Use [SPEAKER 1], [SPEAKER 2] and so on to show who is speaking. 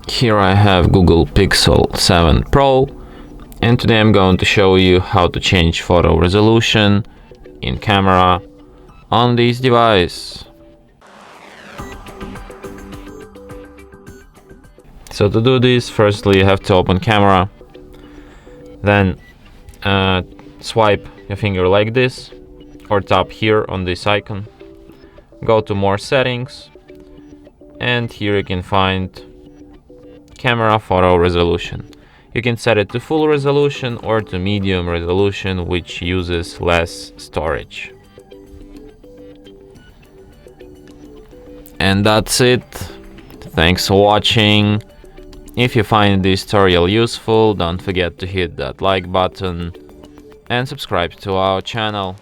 [SPEAKER 1] Here I have Google Pixel 7 Pro, and today I'm going to show you how to change photo resolution in camera on this device. So to do this, firstly you have to open camera, then swipe your finger like this or tap here on this icon, go to more settings, and here you can find camera photo resolution. You can set it to full resolution or to medium resolution, which uses less storage. And that's it. Thanks for watching. If you find this tutorial useful, don't forget to hit that like button and subscribe to our channel.